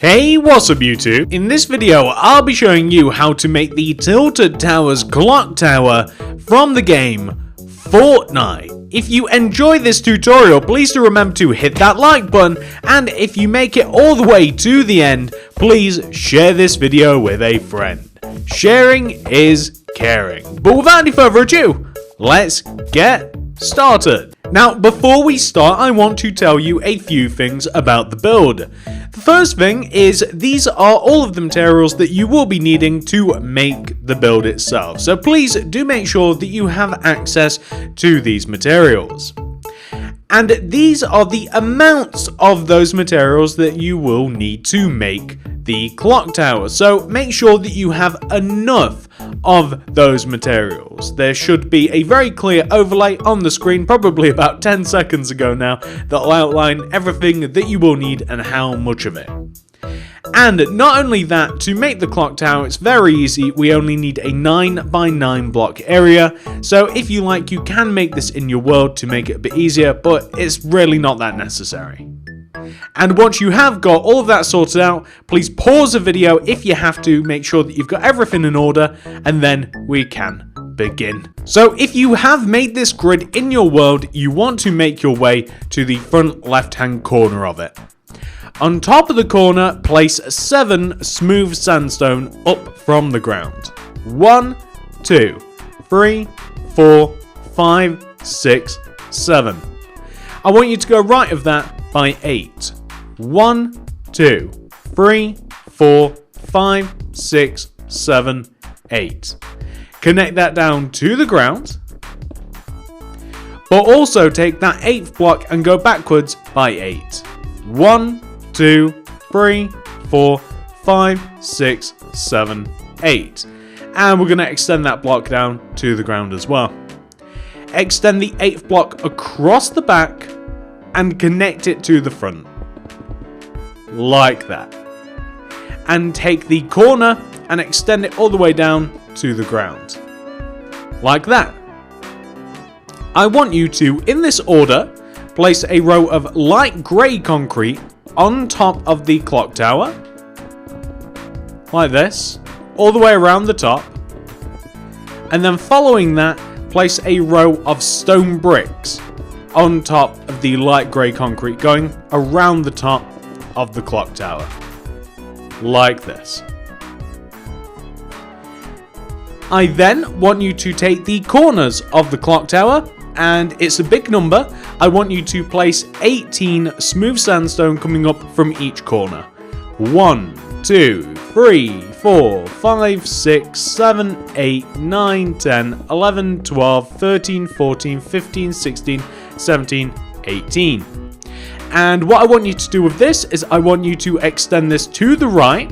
Hey, what's up YouTube? In this video, I'll be showing you how to make the Tilted Towers clock tower from the game Fortnite. If you enjoy this tutorial, please do remember to hit that like button, and if you make it all the way to the end, please share this video with a friend. Sharing is caring. But without any further ado, let's get started. Now, before we start, I want to tell you a few things about the build. The first thing is these are all of the materials that you will be needing to make the build itself. So please do make sure that you have access to these materials. And these are the amounts of those materials that you will need to make the clock tower. So make sure that you have enough of those materials. There should be a very clear overlay on the screen, probably about 10 seconds ago now, that will outline everything that you will need and how much of it. And not only that, to make the clock tower, it's very easy. We only need a 9x9 block area. So if you like, you can make this in your world to make it a bit easier, but it's really not that necessary. And once you have got all of that sorted out, please pause the video if you have to, make sure that you've got everything in order, and then we can begin. So if you have made this grid in your world, you want to make your way to the front left-hand corner of it. On top of the corner, place 7 smooth sandstone up from the ground. 1, 2, 3, 4, 5, 6, 7. I want you to go right of that by 8. 1, 2, 3, 4, 5, 6, 7, 8. Connect that down to the ground, but also take that 8th block and go backwards by 8. 1, 2, 3, 4, 5, 6, 7, 8. And we're going to extend that block down to the ground as well. Extend the 8th block across the back and connect it to the front. Like that. And take the corner and extend it all the way down to the ground. Like that. I want you to, in this order, place a row of light grey concrete on top of the clock tower. Like this. All the way around the top. And then following that, place a row of stone bricks on top of the light grey concrete, going around the top of the clock tower. Like this. I then want you to take the corners of the clock tower, and it's a big number. I want you to place 18 smooth sandstone coming up from each corner. 1, 2, 3, 4, 5, 6, 7, 8, 9, 10, 11, 12, 13, 14, 15, 16, 17, 18. And what I want you to do with this is I want you to extend this to the right,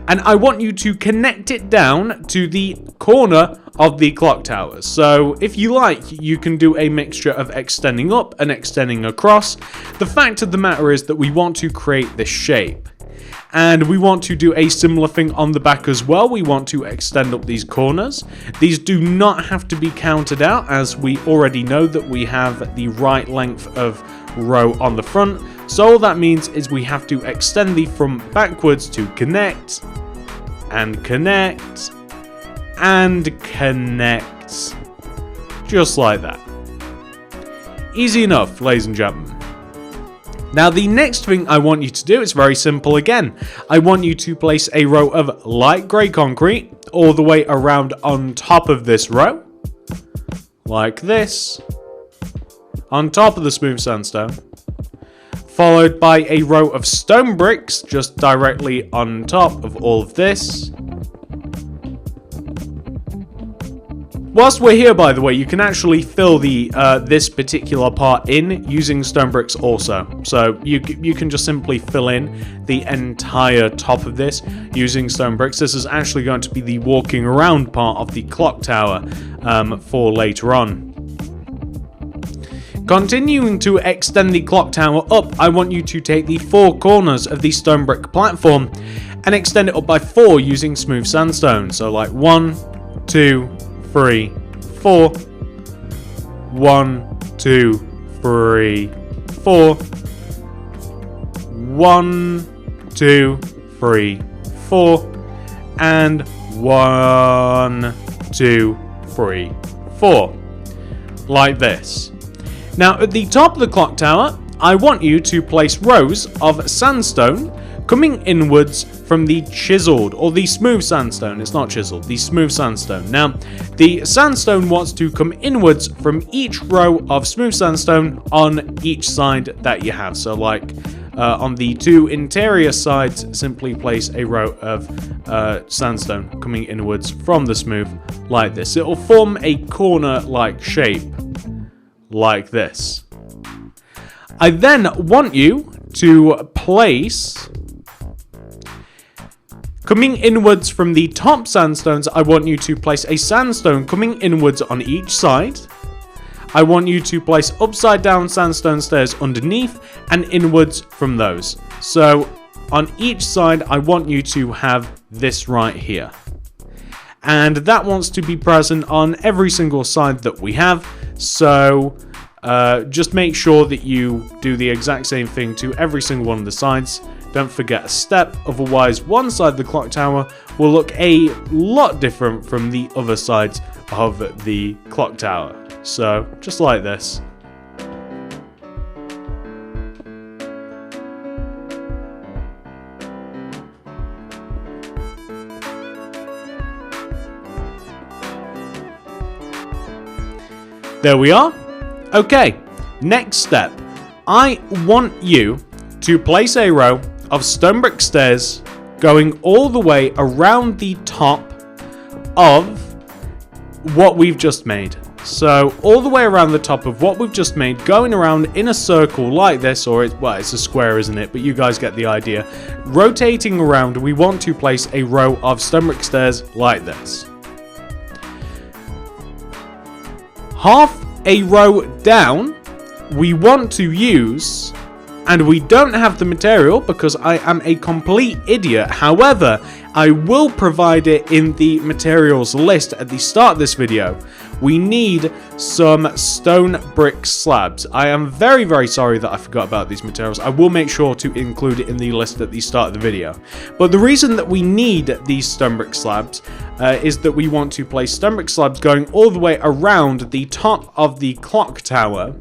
and I want you to connect it down to the corner of the clock tower. So if you like, you can do a mixture of extending up and extending across. The fact of the matter is that we want to create this shape. And we want to do a similar thing on the back as well. We want to extend up these corners. These do not have to be counted out, as we already know that we have the right length of row on the front. So all that means is we have to extend the front backwards to connect, and connect, and connect. Just like that. Easy enough, ladies and gentlemen. Now the next thing I want you to do is very simple again. I want you to place a row of light grey concrete all the way around on top of this row. Like this. On top of the smooth sandstone. Followed by a row of stone bricks just directly on top of all of this. Whilst we're here, by the way, you can actually fill the this particular part in using stone bricks also. So you can just simply fill in the entire top of this using stone bricks. This is actually going to be the walking around part of the clock tower for later on. Continuing to extend the clock tower up, I want you to take the 4 corners of the stone brick platform and extend it up by 4 using smooth sandstone. So like 1, 2, 3, 4. 1, 2, 3, 4. 1, 2, 3, 4, and 1, 2, 3, 4. Like this. Now, at the top of the clock tower, I want you to place rows of sandstone coming inwards from the chiseled, or the smooth sandstone. It's not chiseled, the smooth sandstone. Now, the sandstone wants to come inwards from each row of smooth sandstone on each side that you have. So, like, on the two interior sides, simply place a row of sandstone coming inwards from the smooth, like this. It'll form a corner-like shape, like this. I then want you to place, coming inwards from the top sandstones, I want you to place a sandstone coming inwards on each side. I want you to place upside down sandstone stairs underneath and inwards from those. So on each side, I want you to have this right here. And that wants to be present on every single side that we have. So just make sure that you do the exact same thing to every single one of the sides. Don't forget a step, otherwise one side of the clock tower will look a lot different from the other sides of the clock tower. So, just like this. There we are. Okay, next step. I want you to place a row of stone brick stairs going all the way around the top of what we've just made. So all the way around the top of what we've just made, going around in a circle like this, or it's a square, isn't it? But you guys get the idea. Rotating around, we want to place a row of stone brick stairs like this. Half a row down, we want to use, and we don't have the material because I am a complete idiot. However, I will provide it in the materials list at the start of this video. We need some stone brick slabs. I am very, very sorry that I forgot about these materials. I will make sure to include it in the list at the start of the video. But the reason that we need these stone brick slabs is that we want to place stone brick slabs going all the way around the top of the clock tower.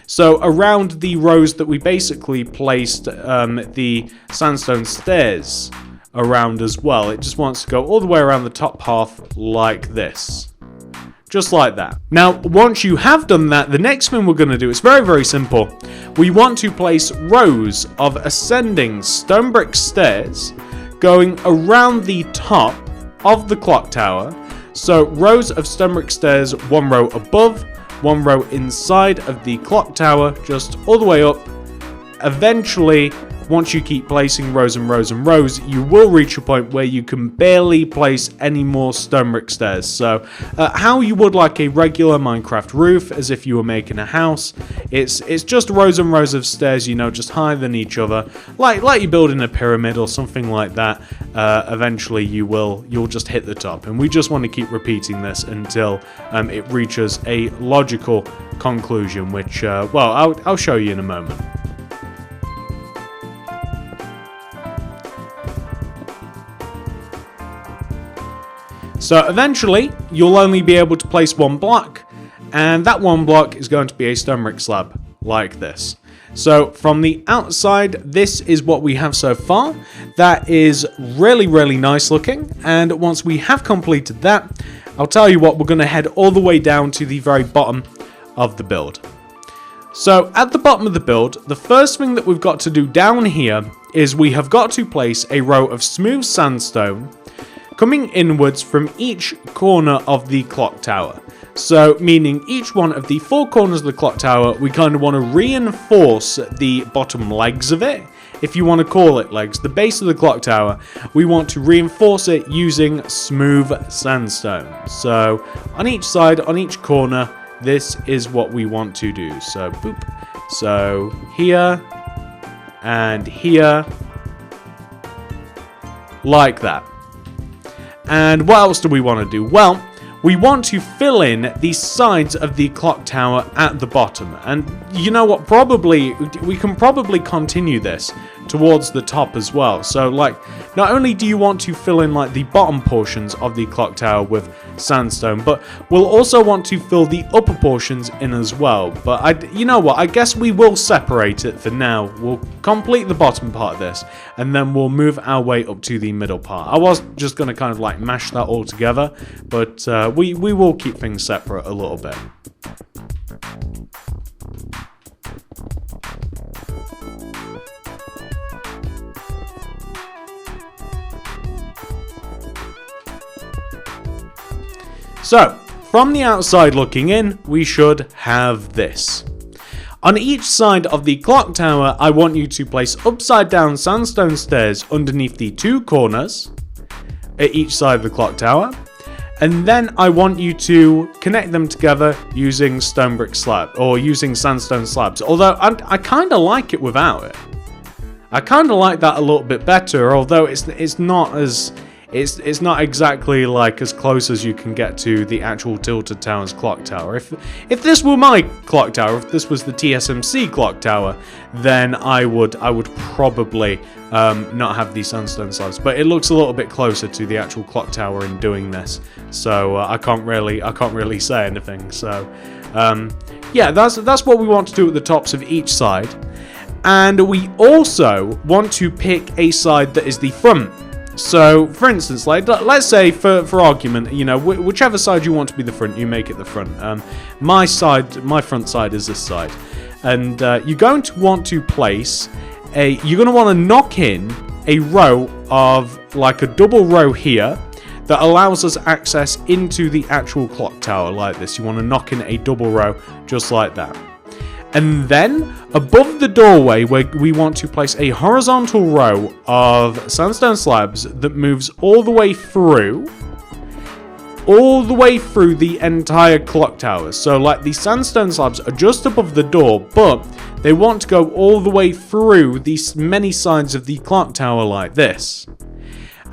So around the rows that we basically placed the sandstone stairs around as well. It just wants to go all the way around the top half like this. Just like that. Now, once you have done that, the next thing we're going to do is very, very simple. We want to place rows of ascending stone brick stairs going around the top of the clock tower. So rows of stone brick stairs, one row above, one row inside of the clock tower, just all the way up. Eventually, once you keep placing rows and rows and rows, you will reach a point where you can barely place any more stone brick stairs. So how you would like a regular Minecraft roof, as if you were making a house, it's just rows and rows of stairs, you know, just higher than each other, like you're building a pyramid or something like that. Eventually you'll just hit the top, and we just want to keep repeating this until it reaches a logical conclusion, which well, I'll show you in a moment. So eventually, you'll only be able to place one block, and that one block is going to be a stone brick slab, like this. So from the outside, this is what we have so far. That is really, really nice looking, and once we have completed that, I'll tell you what, we're going to head all the way down to the very bottom of the build. So at the bottom of the build, the first thing that we've got to do down here is we have got to place a row of smooth sandstone coming inwards from each corner of the clock tower. So, meaning each one of the four corners of the clock tower, we kind of want to reinforce the bottom legs of it. If you want to call it legs, the base of the clock tower, we want to reinforce it using smooth sandstone. So, on each side, on each corner, this is what we want to do. So, boop. So, here, and here, like that. And what else do we want to do? Well, we want to fill in the sides of the clock tower at the bottom. And you know what? We can probably continue this towards the top as well. So like, not only do you want to fill in like the bottom portions of the clock tower with sandstone, but we'll also want to fill the upper portions in as well. But you know what, I guess we will separate it for now. We'll complete the bottom part of this, and then we'll move our way up to the middle part. I was just going to kind of like mash that all together, but we will keep things separate a little bit. So, from the outside looking in, we should have this. On each side of the clock tower, I want you to place upside down sandstone stairs underneath the two corners at each side of the clock tower. And then I want you to connect them together using stone brick slab, or using sandstone slabs. Although I kind of like it without it. I kind of like that a little bit better, although it's not as... It's not exactly like as close as you can get to the actual Tilted Towers clock tower. If this were my clock tower, if this was the TSMC clock tower, then I would probably not have these sandstone slabs. But it looks a little bit closer to the actual clock tower in doing this, so I can't really say anything. So yeah, that's what we want to do at the tops of each side, and we also want to pick a side that is the front. So, for instance, like, let's say, for argument, you know, whichever side you want to be the front, you make it the front. My front side is this side. And you're going to want to place you're going to want to knock in a row of, like, a double row here that allows us access into the actual clock tower like this. You want to knock in a double row just like that. And then, above the doorway, we want to place a horizontal row of sandstone slabs that moves all the way through the entire clock tower. So, like, the sandstone slabs are just above the door, but they want to go all the way through these many sides of the clock tower like this.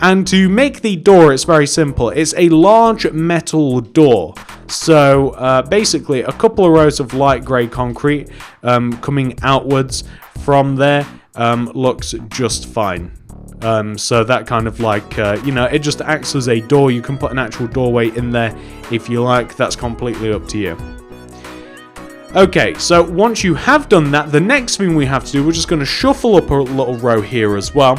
And to make the door, it's very simple. It's a large metal door. So basically a couple of rows of light grey concrete coming outwards from there looks just fine. So that kind of like, you know, it just acts as a door. You can put an actual doorway in there if you like. That's completely up to you. Okay, so once you have done that, the next thing we have to do, we're just going to shuffle up a little row here as well.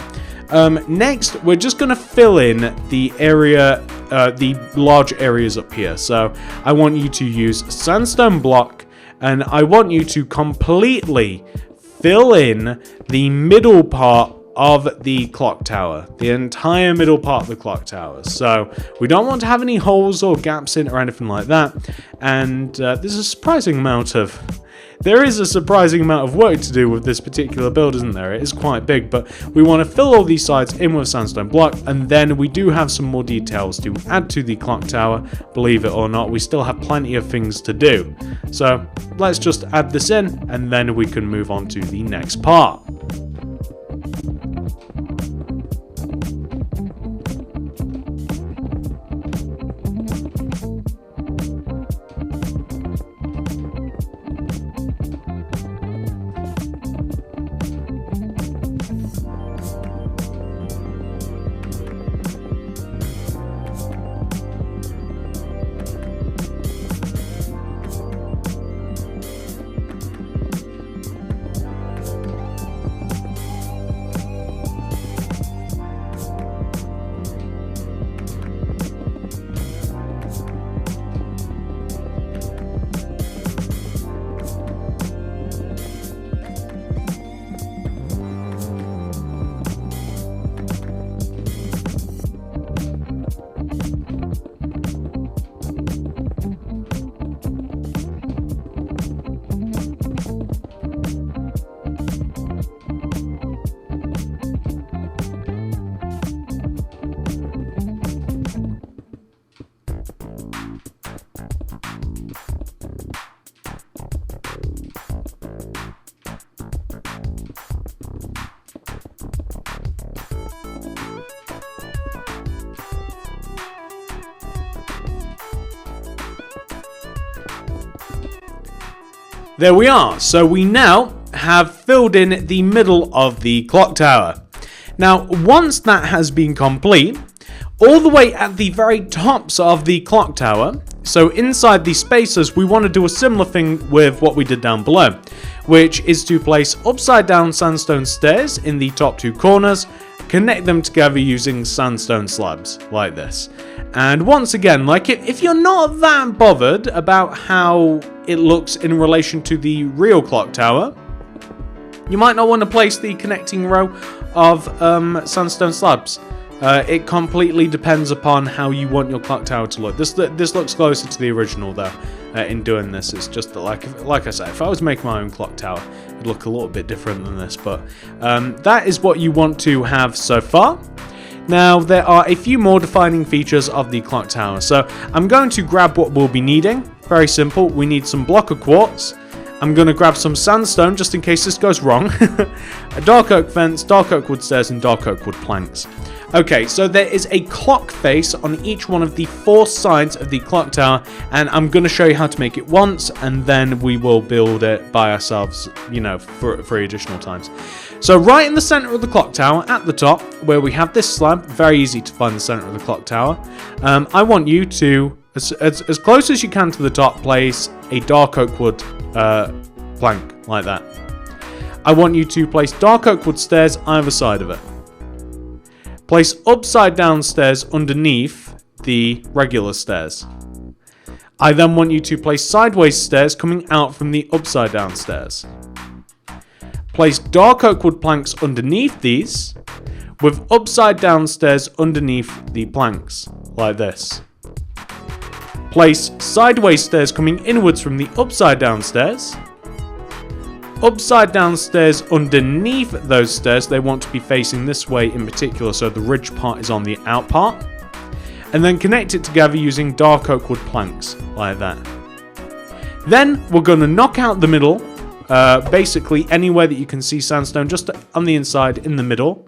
Next, we're just going to fill in the area, the large areas up here. So I want you to use sandstone block, and I want you to completely fill in the middle part of the clock tower, the entire middle part of the clock tower. So we don't want to have any holes or gaps in it or anything like that. And there's a surprising amount of... There is a surprising amount of work to do with this particular build, isn't there? It is quite big, but we want to fill all these sides in with sandstone block, and then we do have some more details to add to the clock tower. Believe it or not, we still have plenty of things to do. So let's just add this in, and then we can move on to the next part. There we are. So we now have filled in the middle of the clock tower. Now, once that has been complete, all the way at the very tops of the clock tower, so inside the spaces, we want to do a similar thing with what we did down below, which is to place upside down sandstone stairs in the top two corners, connect them together using sandstone slabs, like this. And once again, like if you're not that bothered about how it looks in relation to the real clock tower, you might not want to place the connecting row of sandstone slabs. It completely depends upon how you want your clock tower to look. This looks closer to the original though. In doing this, it's just that like I said, if I was making my own clock tower, it'd look a little bit different than this. But that is what you want to have so far. Now there are a few more defining features of the clock tower. So I'm going to grab what we'll be needing. Very simple. We need some block of quartz. I'm going to grab some sandstone just in case this goes wrong. A dark oak fence, dark oak wood stairs, and dark oak wood planks. Okay, so there is a clock face on each one of the 4 sides of the clock tower, and I'm going to show you how to make it once, and then we will build it by ourselves, you know, for 3 additional times. So right in the center of the clock tower, at the top, where we have this slab, very easy to find the center of the clock tower, I want you to, as close as you can to the top, place a dark oak wood plank, like that. I want you to place dark oak wood stairs either side of it. Place upside down stairs underneath the regular stairs. I then want you to place sideways stairs coming out from the upside down stairs. Place dark oak wood planks underneath these, with upside down stairs underneath the planks, like this. Place sideways stairs coming inwards from the upside down stairs. Upside down stairs underneath those stairs, they want to be facing this way in particular, so the ridge part is on the out part. And then connect it together using dark oak wood planks, like that. Then we're going to knock out the middle, basically anywhere that you can see sandstone, just on the inside in the middle.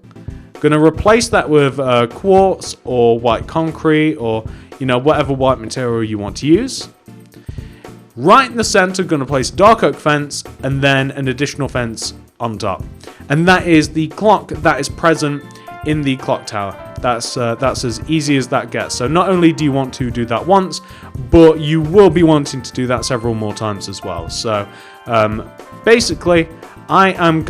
Going to replace that with quartz or white concrete, or you know, whatever white material you want to use. Right in the center, going to place dark oak fence and then an additional fence on top. And that is the clock that is present in the clock tower. That's as easy as that gets. So not only do you want to do that once, but you will be wanting to do that several more times as well. So basically, I'm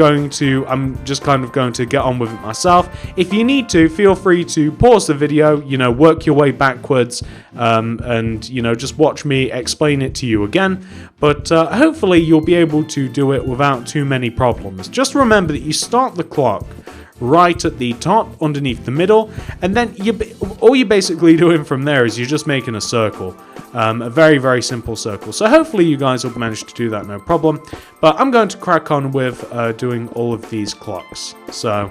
just kind of going to get on with it myself. If you need to, feel free to pause the video, you know, work your way backwards, and, you know, just watch me explain it to you again. But hopefully you'll be able to do it without too many problems. Just remember that you start the clock right at the top, underneath the middle, and then all you're basically doing from there is you're just making a circle. A very, very simple circle. So hopefully you guys will manage to do that no problem. But I'm going to crack on with doing all of these clocks. So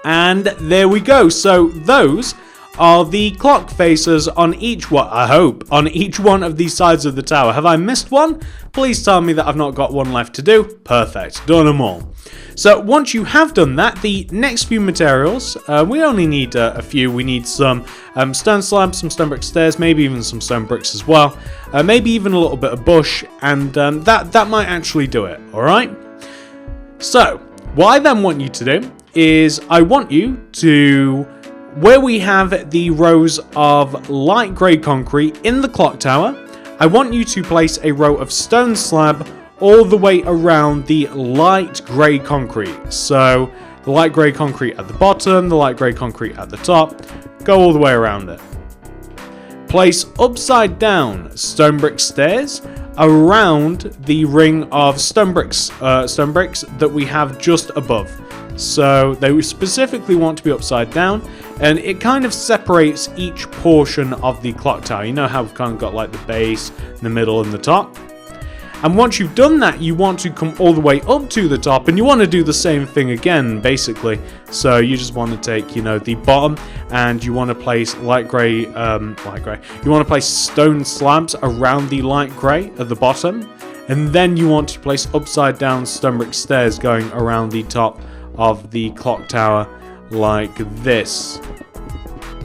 and there we go. So those are the clock faces on each one, I hope, on each one of these sides of the tower. Have I missed one? Please tell me that I've not got one left to do. Perfect, done them all. So once you have done that, the next few materials, we only need a few. We need some stone slabs, some stone brick stairs, maybe even some stone bricks as well. Maybe even a little bit of bush, and that might actually do it, alright? So, What I then want you to do is I want you to, where we have the rows of light grey concrete in the clock tower, I want you to place a row of stone slab all the way around the light grey concrete. So the light grey concrete at the bottom, the light grey concrete at the top, go all the way around it. Place upside down stone brick stairs around the ring of stone bricks that we have just above. So they specifically want to be upside down, and it kind of separates each portion of the clock tower. You know how we've kind of got like the base, the middle, and the top? And once you've done that, you want to come all the way up to the top, and you want to do the same thing again, basically. So you just want to take, you know, the bottom, and you want to place you want to place stone slabs around the light grey at the bottom, and then you want to place upside down stone brick stairs going around the top of the clock tower like this.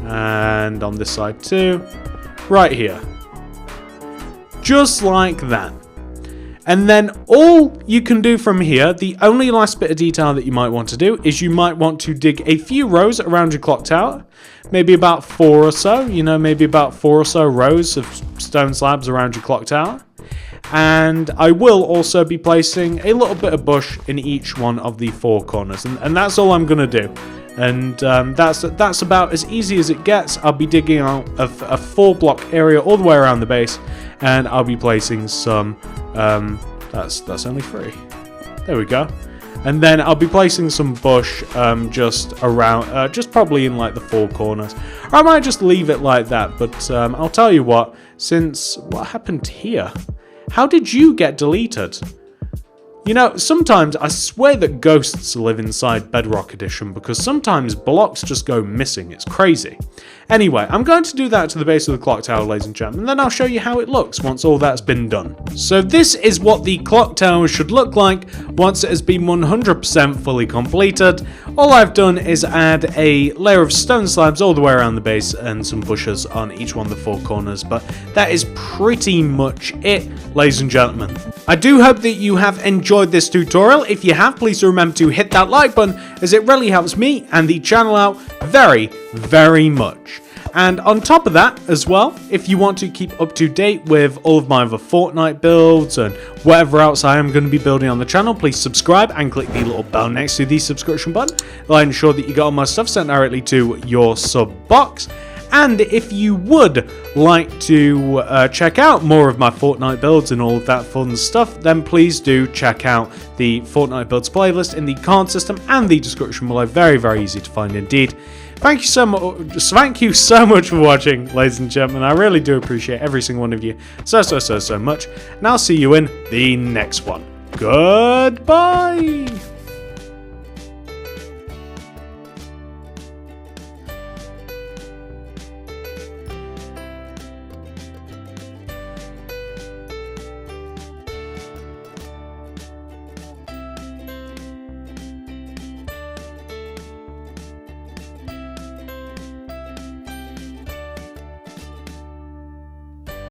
And on this side too, right here. Just like that. And then all you can do from here, the only last bit of detail that you might want to do is you might want to dig a few rows around your clock tower. Maybe about 4 or so, maybe about 4 or so rows of stone slabs around your clock tower. And I will also be placing a little bit of bush in each one of the 4 corners. And that's all I'm going to do. And that's about as easy as it gets. I'll be digging out a 4-block area all the way around the base. And I'll be placing some... that's only 3. There we go. And then I'll be placing some bush just around, just probably in like the 4 corners. Or I might just leave it like that. But I'll tell you what, what happened here? How did you get deleted? You know, sometimes I swear that ghosts live inside Bedrock Edition, because sometimes blocks just go missing. It's crazy. Anyway, I'm going to do that to the base of the clock tower, ladies and gentlemen, and then I'll show you how it looks once all that's been done. So this is what the clock tower should look like once it has been 100% fully completed. All I've done is add a layer of stone slabs all the way around the base and some bushes on each one of the 4 corners, but that is pretty much it, ladies and gentlemen. I do hope that you have enjoyed this tutorial. If you have, please remember to hit that like button, as it really helps me and the channel out very, very much. And on top of that as well, if you want to keep up to date with all of my other Fortnite builds and whatever else I am going to be building on the channel, please subscribe and click the little bell next to the subscription button. It'll ensure that you get all my stuff sent directly to your sub box. And if you would like to check out more of my Fortnite builds and all of that fun stuff, then please do check out the Fortnite builds playlist in the card system and the description below. Very, very easy to find indeed. Thank you so much for watching, ladies and gentlemen. I really do appreciate every single one of you so much. And I'll see you in the next one. Goodbye.